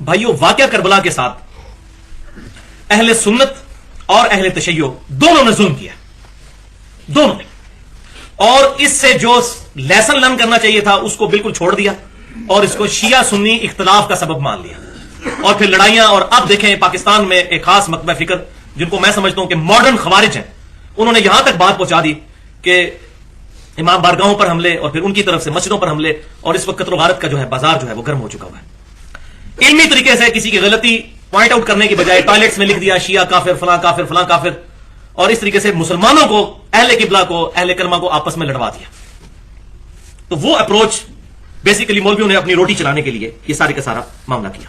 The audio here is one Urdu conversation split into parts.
بھائیو، واقعہ کربلا کے ساتھ اہل سنت اور اہل تشیع دونوں نے ظلم کیا، دونوں نے، اور اس سے جو لیسن لرن کرنا چاہیے تھا اس کو بالکل چھوڑ دیا اور اس کو شیعہ سنی اختلاف کا سبب مان لیا، اور پھر لڑائیاں. اور اب دیکھیں پاکستان میں ایک خاص مکتبہ فکر جن کو میں سمجھتا ہوں کہ ماڈرن خوارج ہیں، انہوں نے یہاں تک بات پہنچا دی کہ امام بارگاہوں پر حملے اور پھر ان کی طرف سے مسجدوں پر حملے، اور اس وقت قتل و غارت کا جو ہے بازار جو ہے وہ گرم ہو چکا ہوا ہے. علمی طریقے سے کسی کی غلطی پوائنٹ آؤٹ کرنے کی بجائے ٹوائلٹس میں لکھ دیا شیعہ کافر، فلاں کافر، فلاں کافر، اور اس طریقے سے مسلمانوں کو، اہل قبلہ کو، اہل کلمہ کو آپس میں لڑوا دیا. تو وہ اپروچ بیسیکلی مولویوں نے اپنی روٹی چلانے کے لیے یہ سارے کا سارا معاملہ کیا،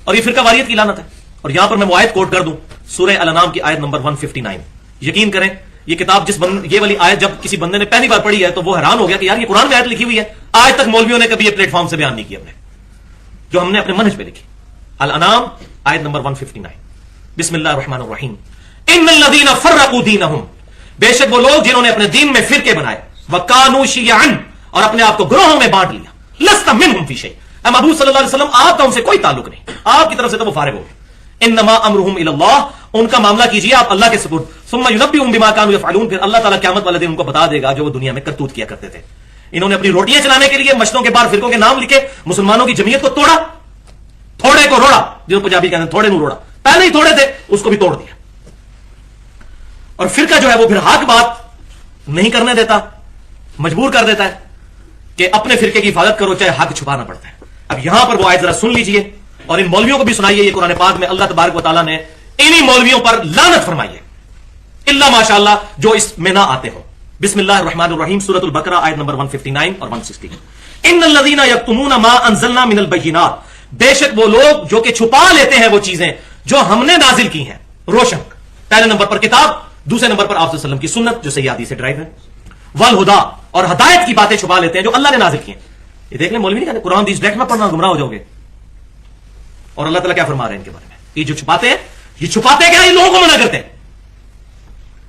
اور یہ فرقہ واریت کی لعنت ہے. اور یہاں پر میں وہ آیت کوٹ کر دوں، سورہ الانعام کی آیت نمبر 159. یقین کریں یہ کتاب یہ والی آیت جب کسی بندے نے پہلی بار پڑھی ہے تو وہ حیران ہو گیا کہ یار یہ قرآن میں آیت لکھی ہوئی ہے، آج تک مولویوں نے کبھی یہ پلیٹ فارم سے بیان نہیں کیا اپنے، جو ہم نے اپنے منہج پہ لکھی. الانعام آیت نمبر 159. بسم اللہ الرحمن الرحیم. ان الذین فرقوا دینہم، بے شک وہ لوگ جنہوں نے اپنے دین میں فرقے بنائے، وکانوا شیعا، اور اپنے آپ کو گروہوں میں بانٹ لیا. لست منہم فی شیء، اے محبوب صلی اللہ علیہ وسلم آپ کا ان سے کوئی تعلق نہیں، آپ کی طرف سے تو وہ فارغ ہو گئے. انما امرهم الی اللہ، ان کا معاملہ کیجیے آپ اللہ کے سپرد. ثم ینبئهم بما كانوا يفعلون، پھر اللہ تعالیٰ قیامت والے دن ان کو بتا دے گا جو وہ دنیا میں کرتوت کیا کرتے تھے. انہوں نے اپنی روٹیاں چلانے کے لیے مسجدوں کے باہر فرقوں کے نام لکھے، مسلمانوں کی جمعیت کو توڑا، تھوڑے کو روڑا، جو پنجابی کہتے ہیں تھوڑے نو روڑا، پہلے ہی تھوڑے تھے اس کو بھی توڑ دیا. اور فرقہ جو ہے وہ پھر حق بات نہیں کرنے دیتا، مجبور کر دیتا ہے کہ اپنے فرقے کی حفاظت کرو چاہے حق چھپانا پڑتا ہے. اب یہاں پر وہ آیت ذرا سن لیجئے اور ان مولویوں کو بھی سنائیے. یہ قرآن پاک میں اللہ تبارک و تعالیٰ نے انہی مولویوں پر لعنت فرمائی ہے، اللہ ماشاء اللہ جو اس میں نہ آتے ہوں. بسم اللہ الرحمن الرحیم، سورۃ البقرہ آیت نمبر 159 اور 160. ان الذین یکتمون ما انزلنا من البینات، بے شک وہ لوگ جو کہ چھپا لیتے ہیں وہ چیزیں جو ہم نے نازل کی ہیں روشن. پہلے نمبر پر کتاب، دوسرے نمبر پر آپ صلی اللہ علیہ وسلم کی سنت جو صحیح حدیث سے ڈرائیو ہے. والہدا، اور ہدایت کی باتیں چھپا لیتے ہیں جو اللہ نے نازل کی ہیں. یہ دیکھ لیں مولوی نہیں کہتے قرآن ڈائریکٹ میں پڑھنا گمراہ ہو جاؤ گے. اور اللہ تعالیٰ کیا فرما رہے ہیں ان کے بارے میں، یہ جو چھپاتے ہیں، یہ چھپاتے کیا، یہ لوگوں کو منع کرتے ہیں.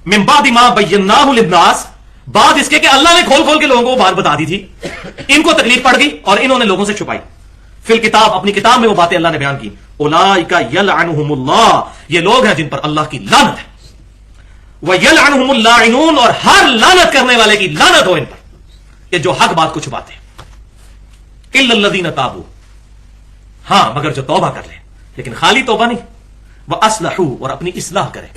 من بعد ما بیناہ للناس، بعد اس کے کہ اللہ نے کھول کھول کے لوگوں کو بات بتا دی تھی، ان کو تکلیف پڑ گئی اور انہوں نے لوگوں سے چھپائی. فی الکتاب، اپنی کتاب میں وہ باتیں اللہ نے بیان کی. اولئک یلعنہم اللہ، یہ لوگ ہیں جن پر اللہ کی لعنت ہے. ویلعنہم اللاعنون، اور ہر لعنت کرنے والے کی لعنت ہو ان پر، کہ جو حق بات کو چھپاتے ہیں. الا الذین تابوا، ہاں مگر جو توبہ کر لیں، لیکن خالی توبہ نہیں. واصلحوا، اور اپنی اصلاح کریں،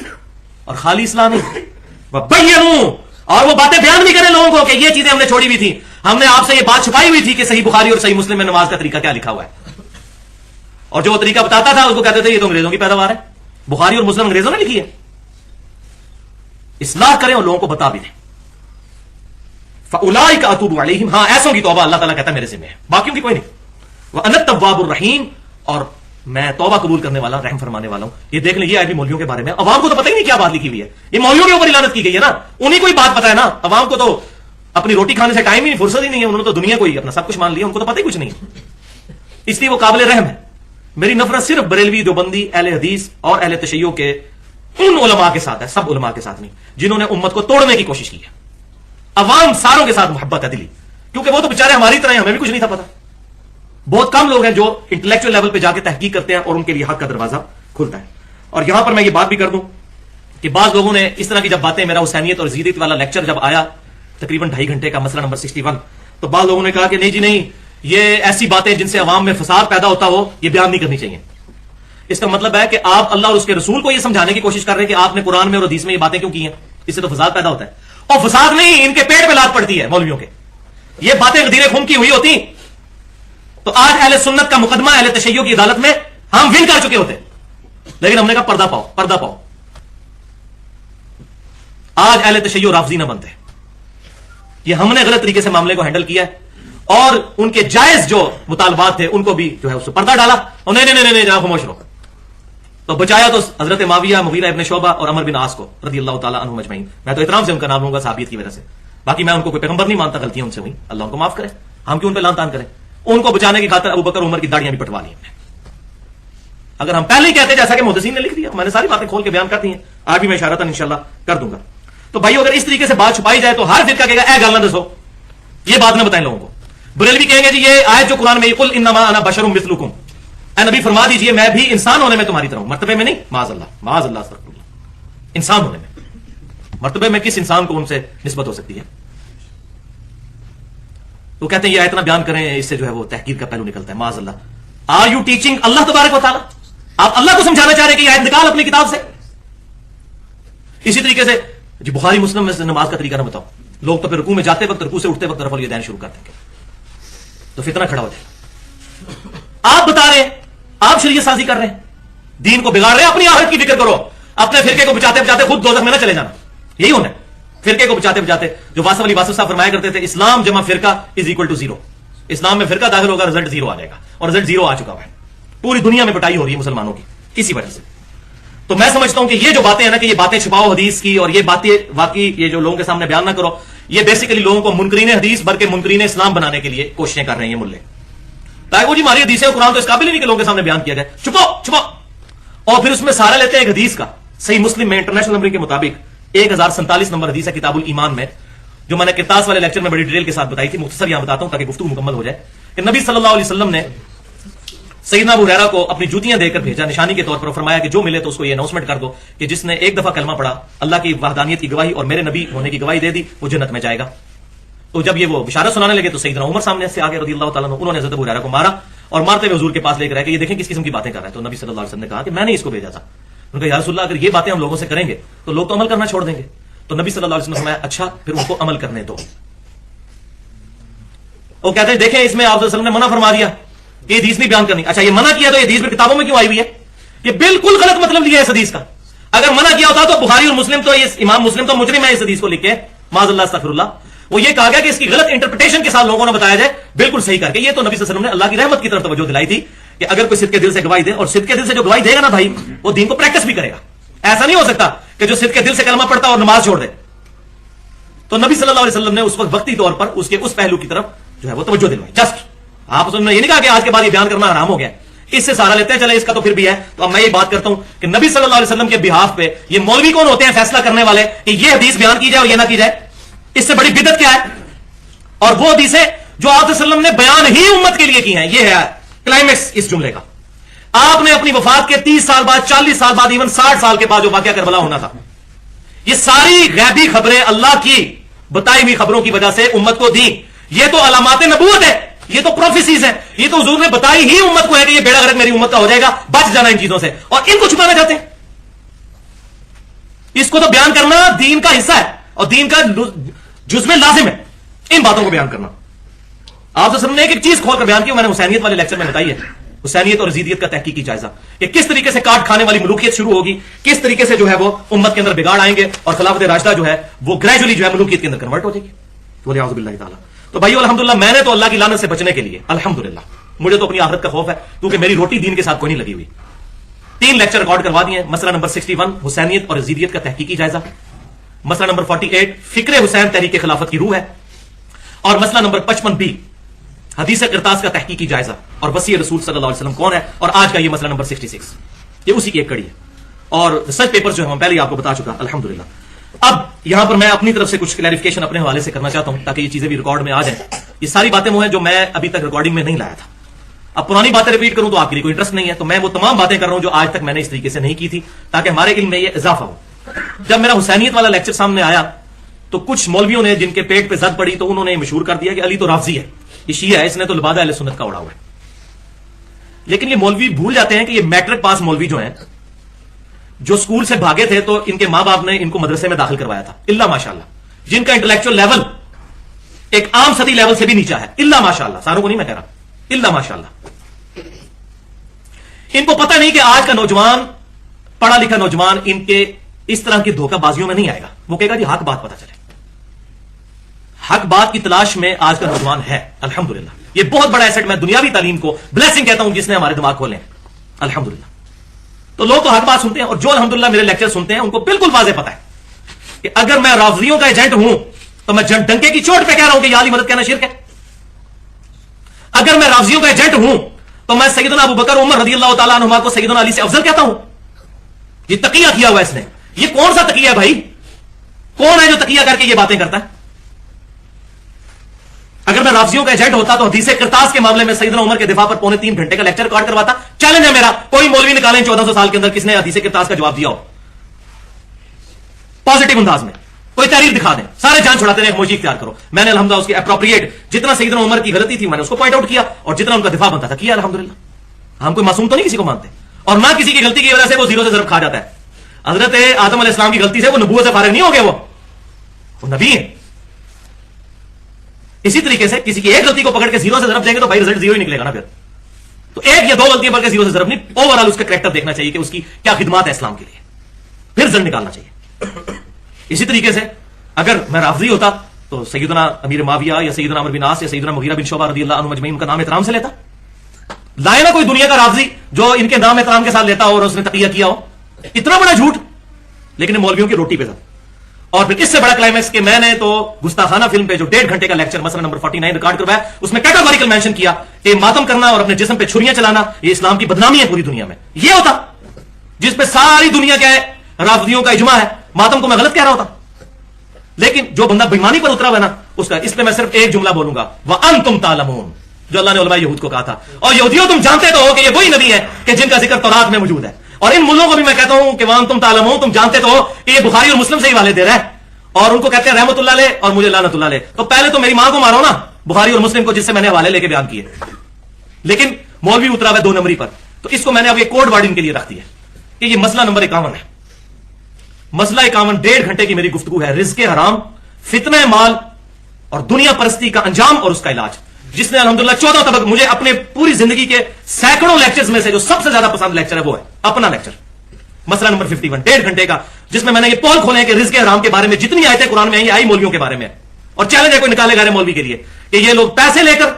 اور خالی اصلاح نہیں. وبینوا، اور وہ باتیں بیان بھی کریں لوگوں کو کہ یہ چیزیں ہم نے چھوڑی ہوئی تھی، ہم نے آپ سے یہ بات چھپائی ہوئی تھی کہ صحیح بخاری اور صحیح مسلم میں نماز کا طریقہ کیا لکھا ہوا ہے. اور جو وہ طریقہ بتاتا تھا اس کو کہتے تھے یہ تو انگریزوں کی پیداوار ہے، بخاری اور مسلم انگریزوں نے لکھی ہے. اصلاح کریں اور لوگوں کو بتا بھی دیں. فاولئک اتوب علیہم، ہاں ایسوں کی توبہ اللہ تعالیٰ کہتا ہے میرے ذمہ ہے، باقیوں کی کوئی نہیں. وانا التواب الرحیم، اور میں توبہ قبول کرنے والا، رحم فرمانے والا ہوں. یہ دیکھ لیں یہ آئے بھی مولویوں کے بارے میں. عوام کو تو پتہ ہی نہیں کیا بات لکھی ہوئی ہے، یہ مولویوں کے اوپر لعنت کی گئی ہے نا، انہیں کوئی بات پتہ ہے نا. عوام کو تو اپنی روٹی کھانے سے ٹائم ہی نہیں، فرصت ہی نہیں ہے، انہوں نے تو دنیا کو ہی اپنا سب کچھ مان لیا، ان کو تو پتہ ہی کچھ نہیں ہے، اس لیے وہ قابل رحم ہے. میری نفرت صرف بریلوی، دیوبندی، اہل حدیث اور اہل تشیع کے ان علماء کے ساتھ ہے، سب علماء کے ساتھ نہیں، جنہوں نے امت کو توڑنے کی کوشش کی ہے. عوام ساروں کے ساتھ محبت ہے دلی، کیونکہ وہ تو بیچارے ہماری طرح ہیں، ہمیں بھی کچھ نہیں تھا پتا. بہت کم لوگ ہیں جو انٹلیکچوئل لیول پہ جا کے تحقیق کرتے ہیں اور ان کے لیے حق کا دروازہ کھلتا ہے. اور یہاں پر میں یہ بات بھی کر دوں کہ بعض لوگوں نے اس طرح کی جب باتیں، میرا حسینیت اور زیدیت والا لیکچر جب آیا تقریباً 2.5 گھنٹے کا، مسئلہ نمبر 61، تو بعض لوگوں نے کہا کہ نہیں جی نہیں، یہ ایسی باتیں جن سے عوام میں فساد پیدا ہوتا ہو یہ بیان نہیں کرنی چاہیے. اس کا مطلب ہے کہ آپ اللہ اور اس کے رسول کو یہ سمجھانے کی کوشش کر رہے ہیں کہ آپ نے قرآن میں اور حدیث میں یہ باتیں کیوں کی ہیں، اس سے تو فساد پیدا ہوتا ہے. اور فساد نہیں، ان کے پیٹ پہ لات پڑتی ہے مولویوں کے. یہ باتیں غدیر خم کی ہوئی ہوتی تو آج اہل سنت کا مقدمہ اہل تشیع کی عدالت میں ہم ون کر چکے ہوتے، لیکن ہم نے کہا پردہ پاؤ، پردہ پاؤ. آج اہل تشیع رافضی نہ بنتے، یہ ہم نے غلط طریقے سے معاملے کو ہینڈل کیا ہے اور ان کے جائز جو مطالبات تھے ان کو بھی جو ہے اس سے پردہ ڈالا اور نہیں جناب خاموش رہو. تو بچایا تو حضرت معاویہ، مغیرہ ابن شعبہ اور عمر بن عاص کو رضی اللہ تعالیٰ عنہم اجمعین. میں تو احترام سے ان کا نام لوں گا صحابیت کی وجہ سے، باقی میں ان کو کوئی پیغمبر نہیں مانتا، غلطیاں ان سے ہوئی، اللہ ان کو معاف کرے، ہم کیوں ان پہ لعن طعن کریں. ان کو بچانے کی خاطر ابوبکر عمر کی داڑیاں بھی پٹوا لی ہم نے. اگر ہم پہلے ہی کہتے جیسا کہ محدثین نے لکھ دیا، میں نے ساری باتیں کھول کے بیان کر دی ہیں، آج بھی میں اشارتاً انشاءاللہ کر دوں گا. تو بھائی اگر اس طریقے سے بات چھپائی جائے تو ہر فرقہ کہے گا اے گل نہ دسو، یہ بات نہ بتائیں لوگوں کو. بریلوی کہیں گے جی یہ آیت جو قرآن میں قل انما انا بشر مثلکم، اے نبی فرما دیجئے میں بھی انسان ہونے میں تمہاری طرح ہوں، مرتبے میں نہیں، معاذ اللہ استغفر اللہ، انسان ہونے میں، مرتبے میں کس انسان کو ان سے نسبت ہو سکتی ہے؟ وہ کہتے ہیں یہ اتنا بیان کریں، اس سے جو ہے وہ تحقیر کا پہلو نکلتا ہے، معاذ اللہ۔ آر یو ٹیچنگ اللہ تبارک و تعالیٰ؟ آپ اللہ کو سمجھانا چاہ رہے ہیں کہ یہ آیت نکال اپنی کتاب سے؟ اسی طریقے سے جی بخاری مسلم میں سے نماز کا طریقہ نہ بتاؤ، لوگ تو پھر رکوع میں جاتے وقت، رکوع سے اٹھتے وقت رفع الیدین شروع کرتے ہیں، تو فتنہ کھڑا ہو جائے۔ آپ بتا رہے ہیں، آپ شریعت سازی کر رہے ہیں، دین کو بگاڑ رہے ہیں، اپنی آخرت کی فکر کرو، اپنے فرقے کو بچاتے بچاتے خود دوزخ میں نہ چلے جانا، یہی ہونا ہے۔ فرقے کو بچاتے بچاتے، جو واسف علی واسف صاحب فرمایا کرتے تھے اسلام جمع فرقہ از اکول ٹو زیرو، اسلام میں فرقہ داخل ہوگا رزلٹ زیرو آ جائے گا، اور رزلٹ زیرو آ چکا ہے، پوری دنیا میں پٹائی ہو رہی ہے مسلمانوں کی اسی وجہ سے۔ تو میں سمجھتا ہوں کہ یہ جو باتیں ہیں نا کہ یہ باتیں چھپاؤ حدیث کی، اور یہ باتیں واقعی یہ جو لوگوں کے سامنے بیان نہ کرو، یہ بیسیکلی لوگوں کو منکرین حدیث بلکہ منکرین اسلام بنانے کے لیے کوششیں کر رہے ہیں یہ ملے، تاکہ وہ جی ہماری حدیثیں قرآن تو اس قابل ہی نہیں کہ لوگوں کے سامنے بیان کیا جائے، چھپاؤ، اور پھر اس میں سارا لیتے ہیں ایک حدیث کا۔ صحیح مسلم میں انٹرنیشنل نمبر کے مطابق 1047 نمبر حدیث ہے کتاب الایمان میں، جو میں نے کرتاس والے لیکچر میں بڑی ڈیٹیل کے ساتھ بتائی تھی، مختصر یہاں بتاتا ہوں تاکہ گفتگو مکمل ہو جائے، کہ نبی صلی اللہ علیہ وسلم نے سیدنا ابو ہریرہ کو اپنی جوتیاں دے کر بھیجا نشانی کے طور پر، فرمایا کہ جو ملے تو اس کو یہ اناؤنسمنٹ کر دو کہ جس نے ایک دفعہ کلمہ پڑھا، اللہ کی وحدانیت کی گواہی اور میرے نبی ہونے کی گواہی دے دی، وہ جنت میں جائے گا۔ تو جب یہ وہ بشارت سنانے لگے تو سیدنا عمر سامنے سے آگے رضی اللہ تعالیٰ عنہ، انہوں نے حضرت ابو ہریرہ کو مارا اور مارتے ہوئے حضور کے پاس لے کر آئے کہ یہ دیکھیں کس قسم کی باتیں کر رہا ہے۔ تو نبی صلی اللہ علیہ وسلم نے کہا کہ میں نے اس کو بھیجا تھا۔ ان کا یا رسول اللہ اگر یہ باتیں ہم لوگوں سے کریں گے تو لوگ تو عمل کرنا چھوڑ دیں گے۔ تو نبی صلی اللہ علیہ وسلم نے فرمایا اچھا پھر ان کو عمل کرنے دو۔ وہ کہتے ہیں دیکھیں اس میں آپ صلی اللہ علیہ وسلم نے منع فرما دیا کہ یہ حدیث نہیں بیان کرنی۔ اچھا یہ منع کیا تو یہ حدیث پھر کتابوں میں کیوں آئی ہوئی ہے؟ یہ بالکل غلط مطلب لیا ہے اس حدیث کا۔ اگر منع کیا ہوتا تو بخاری اور مسلم تو یہ امام مسلم تو مجرم ہے اس حدیث کو لکھ کے، معاذ اللہ استغفر اللہ۔ وہ یہ کہا گیا کہ اس کی غلط انٹرپریٹیشن کے ساتھ لوگوں نے بتایا جائے، بالکل صحیح کر کے۔ یہ تو نبی صلی اللہ علیہ وسلم نے اللہ کی رحمت کی طرف توجہ دلائی تھی کہ اگر کوئی صدق کے دل سے گواہی دے، اور صدق کے دل سے جو گواہی دے گا نا بھائی، وہ دین کو پریکٹس بھی کرے گا۔ ایسا نہیں ہو سکتا کہ جو صدق کے دل سے کلمہ پڑھتا اور نماز چھوڑ دے۔ تو نبی صلی اللہ علیہ وسلم نے اس وقت وقتی طور پر اس کے اس پہلو کی طرف جو ہے وہ توجہ دلوائی۔ جسٹ آپ نے یہ نہیں کہا کہ آج کے بعد یہ بیان کرنا حرام ہو گیا، اس سے سارا لیتے ہیں چلے اس کا تو پھر بھی ہے۔ تو اب میں یہ بات کرتا ہوں کہ نبی صلی اللہ علیہ وسلم کے بہاف پہ یہ مولوی کون ہوتے ہیں فیصلہ کرنے والے کہ یہ حدیث بیان کی جائے اور یہ نہ کی جائے؟ اس سے بڑی بدعت کیا ہے؟ اور وہ حدیثیں جو آپ صلی اللہ علیہ وسلم نے بیان ہی امت کے لیے کی ہیں، یہ ہے کلائمیکس اس جملے کا۔ آپ نے اپنی وفات کے 30 سال بعد، 40 سال بعد، ایون 60 سال کے بعد جو واقعہ کربلا ہونا تھا، یہ ساری غیبی خبریں اللہ کی بتائی ہوئی خبروں کی وجہ سے امت کو دی۔ یہ تو علامات نبوت ہے، یہ تو پروفیسیز ہیں، یہ تو حضور نے بتائی ہی امت کو ہے کہ یہ بیڑا غرق میری امت کا ہو جائے گا، بچ جانا ان چیزوں سے، اور ان کو چھپانا چاہتے ہیں۔ اس کو تو بیان کرنا دین کا حصہ ہے اور دین کا جزء میں لازم ہے ان باتوں کو بیان کرنا۔ آپ تو سب نے ایک چیز کھول کر بیان کی، میں نے حسینیت والے لیکچر میں بتائی ہے، حسینیت اور یزیدیت کا تحقیقی جائزہ، کہ کس طریقے سے کاٹ کھانے والی ملوکیت شروع ہوگی، کس طریقے سے جو ہے وہ امت کے اندر بگاڑ آئیں گے اور خلافت راشدہ جو ہے وہ گریجولی جو ہے ملوکیت کے اندر کنورٹ ہو جائے گی۔ بولے اعوذ باللہ تعالیٰ۔ تو بھائیو الحمدللہ میں نے تو اللہ کی لعنت سے بچنے کے لیے الحمدللہ، مجھے تو اپنی آخرت کا خوف ہے کیونکہ میری روٹی دین کے ساتھ کوئی نہیں لگی ہوئی۔ 3 لیکچر ریکارڈ کروا دیے۔ مسئلہ نمبر 61 حسینیت اور یزیدیت کا تحقیقی جائزہ، مسئلہ نمبر 48 فکر حسین تحریک خلافت کی روح ہے، اور مسئلہ نمبر 55 حدیث کرتاس کا تحقیقی جائزہ اور وصی رسول صلی اللہ علیہ وسلم کون ہے، اور آج کا یہ مسئلہ نمبر 66 یہ اسی کی ایک کڑی ہے۔ اور ریسرچ پیپر جو ہے میں پہلے ہی آپ کو بتا چکا الحمدللہ۔ اب یہاں پر میں اپنی طرف سے کچھ کلیریفیکیشن اپنے حوالے سے کرنا چاہتا ہوں تاکہ یہ چیزیں بھی ریکارڈ میں آ جائیں۔ یہ ساری باتیں وہ ہیں جو میں ابھی تک ریکارڈنگ میں نہیں لایا تھا۔ اب پرانی باتیں ریپیٹ کروں تو آپ کے لیے کوئی انٹرسٹ نہیں ہے، تو میں وہ تمام باتیں کر رہا ہوں جو آج تک میں نے اس طریقے سے نہیں کی تھی تاکہ ہمارے علم میں یہ اضافہ ہو۔ جب میرا حسینیت والا لیکچر سامنے آیا تو کچھ مولویوں نے جن کے پیٹ پہ زد پڑی تو انہوں نے مشہور کر دیا کہ علی تو رافضی ہے، یہ شیعہ ہے، اس نے تو لبادہ اہل سنت کا اڑا ہوا ہے۔ لیکن یہ مولوی بھول جاتے ہیں کہ یہ میٹرک پاس مولوی جو ہیں، جو سکول سے بھاگے تھے تو ان کے ماں باپ نے ان کو مدرسے میں داخل کروایا تھا، اللہ ماشاءاللہ، جن کا انٹلیکچوئل لیول ایک عام سطحی لیول سے بھی نیچا ہے، اللہ ماشاءاللہ، ساروں کو نہیں میں کہہ رہا، اللہ ماشاءاللہ۔ ان کو پتہ نہیں کہ آج کا نوجوان، پڑھا لکھا نوجوان ان کے اس طرح کی دھوکہ بازیوں میں نہیں آئے گا، وہ کہے گا جی حق بات پتہ چلے۔ حق بات کی تلاش میں آج کا نوجوان ہے الحمدللہ۔ یہ بہت بڑا ایسٹ میں دنیاوی تعلیم کو بلیسنگ کہتا ہوں جس نے ہمارے دماغ کھولے الحمدللہ۔ تو لوگ تو حق بات سنتے ہیں، اور جو الحمدللہ میرے لیکچر سنتے ہیں ان کو بالکل واضح پتا ہے کہ اگر میں رافضیوں کا ایجنٹ ہوں تو میں ڈنکے کی چوٹ پہ کہہ رہا ہوں کہ یا علی مدد کہنا شرک ہے۔ اگر میں رافضیوں کا ایجنٹ ہوں تو میں سیدنا ابو بکر عمر رضی اللہ تعالیٰ عنہما کو سیدنا علی سے افضل کہتا ہوں۔ یہ تقیہ کیا ہوا اس نے، یہ کون سا تقیہ ہے بھائی؟ کون ہے جو تقیہ کر کے یہ باتیں کرتا ہے؟ اگر میں رافضیوں کا ایجنٹ ہوتا تو حدیث کرتاس کے معاملے میں سیدنا عمر کے دفاع پر 3.25 گھنٹے کا لیکچر ریکارڈ کرواتا. چیلنج ہے میرا, کوئی مولوی نکالیں 1400 سال کے اندر کس نے حدیث کرتاس کا جواب دیا ہو پازیٹو انداز میں, کوئی تحریر دکھا دیں. سارے جان چھڑاتے ہیں, خاموشی اختیار کرو. میں نے الحمدللہ اس کی اپروپریٹ جتنا سیدنا عمر کی غلطی تھی میں نے اس کو پوائنٹ آؤٹ کیا, اور جتنا ان کا دفاع بنتا تھا کیا الحمدللہ. ہم کوئی معصوم تو نہیں کسی کو مانتے, اور نہ کسی کی غلطی کی وجہ سے وہ زیرو سے ضرب کھا جاتا ہے. حضرت آدم علیہ السلام کی غلطی سے وہ نبوت سے فارغ نہیں ہو گئے, وہ نبی ہیں. اسی طریقے سے کسی کی ایک غلطی کو پکڑ کے زیرو سے ضرب دیں گے تو بھائی رزلٹ زیرو ہی نکلے گا نا. پھر تو ایک یا دو غلطیاں پڑھ کے زیرو سے ضرب نہیں, اوور آل اس کا کریکٹر دیکھنا چاہیے کہ اس کی کیا خدمات ہے اسلام کے لیے, پھر رزلٹ نکالنا چاہیے. اسی طریقے سے اگر میں رافضی ہوتا تو سیدنا امیر معاویہ یا سیدنا عمرو بن عاص یا سیدنا مغیرہ بن شعبہ رضی اللہ عنہ مجمعین ان کا نام احترام سے لیتا. لائے نا کوئی دنیا کا رافضی جو ان کے نام احترام کے ساتھ لیتا ہو اور اس نے تقیہ کیا ہو. اتنا بڑا جھوٹ, لیکن مولویوں کی روٹی پہ تھا. اور پھر اس سے بڑا کلائمیکس کہ میں نے تو گستاخانہ فلم پہ جو 1.5 گھنٹے کا لیکچر مسئلہ نمبر 49 ریکارڈ کروایا, اس میں کیٹاگوریکل مینشن کیا کہ ماتم کرنا اور اپنے جسم پہ چھریاں چلانا یہ اسلام کی بدنامی ہے پوری دنیا میں. یہ ہوتا جس پہ ساری دنیا کا رافضیوں کا اجماع ہے, ماتم کو میں غلط کہہ رہا ہوتا. لیکن جو بندہ بےمانی پر اترا ہوا ہے نا اس کا, اس پہ میں صرف ایک جملہ بولوں گا, وَأَنْتُمْ تَعْلَمُونَ, جو اللہ نے علماء یہود کو کہا تھا. اور یہودیوں تم جانتے تو ہو کہ یہ وہی نبی ہے کہ جن کا ذکر تورات میں موجود ہے. اور ان ملوں کو بھی میں کہتا ہوں کہ وَأَنْتُمْ تَعْلَمُونَ, تم جانتے تو ہو کہ یہ بخاری اور مسلم سے ہی والے دے رہا ہے, اور ان کو کہتے ہیں رحمت اللہ علیہ اور مجھے لعنت اللہ علیہ. تو پہلے تو میری ماں کو مارو نا, بخاری اور مسلم کو, جس سے میں نے حوالے لے کے بیان کیے. لیکن مولوی اترا ہوا 2 نمبری پر, تو اس کو میں نے اب یہ کوڈ ورڈ ان کے لیے رکھ دیا کہ یہ مسئلہ نمبر 51 ہے. مسئلہ 51 1.5 گھنٹے کی میری گفتگو ہے. رزق حرام, فتنہ مال اور دنیا پرستی کا انجام اور اس کا علاج, جس نے الحمدللہ 14 طبق مجھے اپنے پوری زندگی کے سینکڑوں لیکچرز میں سے جو سب سے زیادہ پسند لیکچر ہے وہ ہے اپنا لیکچر مسئلہ نمبر 51 1.5 گھنٹے کا, جس میں نے یہ پول کھولے ہیں کہ رزق حرام کے بارے میں جتنی آیتیں قرآن میں آئی مولویوں کے بارے میں, اور چیلنج ہے کوئی نکالے گا مولوی کے لیے کہ یہ لوگ پیسے لے کر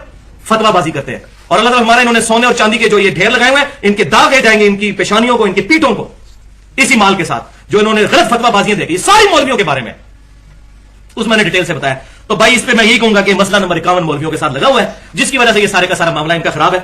فتوا بازی کرتے ہیں, اور اللہ تعالیٰ ہمارے انہوں نے سونے اور چاندی کے جو یہ ڈھیر لگائے ہوئے ہیں ان کے داغ دے جائیں گے, ان کی پیشانیوں کو, ان کی پیٹوں کو, اسی مال کے ساتھ جو انہوں نے غلط فتوا بازیاں دیکھی ساری مولویوں کے بارے میں, اس میں نے ڈیٹیل سے بتایا. تو بھائی اس پہ میں یہی کہوں گا کہ مسئلہ نمبر 51 مولویوں کے ساتھ لگا ہوا ہے, جس کی وجہ سے یہ سارے کا سارا معاملہ ان کا خراب ہے.